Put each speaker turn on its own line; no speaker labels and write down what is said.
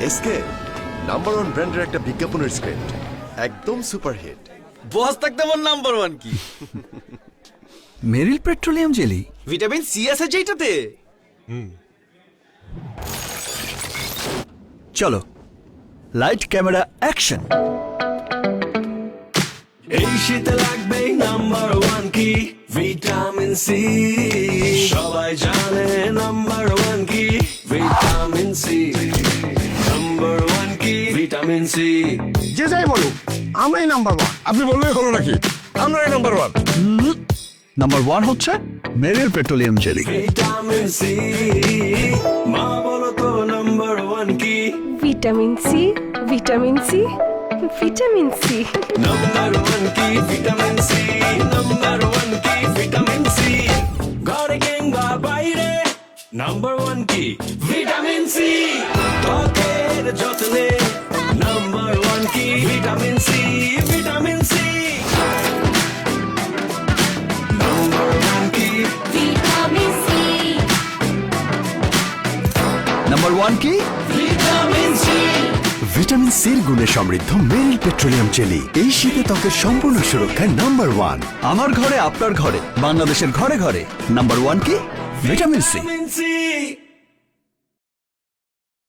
SK number one ব্র্যান্ডের একটা বিজ্ঞাপনের স্ক্রিপ্ট, একদম সুপারহিট।
বস থাকতে আমার নাম্বার ওয়ান কি?
মেরিল পেট্রোলিয়াম জেলি,
ভিটামিন সি আছে যেটাতে।
চলো লাইট ক্যামেরা অ্যাকশন।
এই শীতে লাগবে নাম্বার ওয়ান কি ভিটামিন সি, সবাই জানে নাম্বার ওয়ান কি ভিটামিন সি, নাম্বার ওয়ান কি ভিটামিন সি।
যে যাই বলুক আমরাই নাম্বার ওয়ান।
আপনি বললেই হলো নাকি? আমরাই নাম্বার ওয়ান।
নাম্বার ওয়ান হচ্ছে Meril petroleum jelly.
Vitamin C, মা বলো তো নাম্বার ওয়ান কি?
Vitamin C, vitamin C, vitamin C.
Number one কি ভিটামিন সি, নাম্বার ওয়ান কি ভিটামিন সি। ঘরে কিংবা বাইরে নাম্বার ওয়ান কি ভিটামিন সি। ত্বকের যত্নে নাম্বার ওয়ান কি vitamin C, vitamin C. Number one কি
ভিটামিন সি,
নাম্বার ওয়ান কি?
Vitamin C.
ভিটামিন সির গুণে সমৃদ্ধ মেরিল পেট্রোলিয়াম জেলি এই শীতে ত্বকের সম্পূর্ণ সুরক্ষায় নাম্বার ওয়ান।
আমার ঘরে আপনার ঘরে বাংলাদেশের ঘরে ঘরে নাম্বার ওয়ান কি? Vitamin C.
Vitamin C.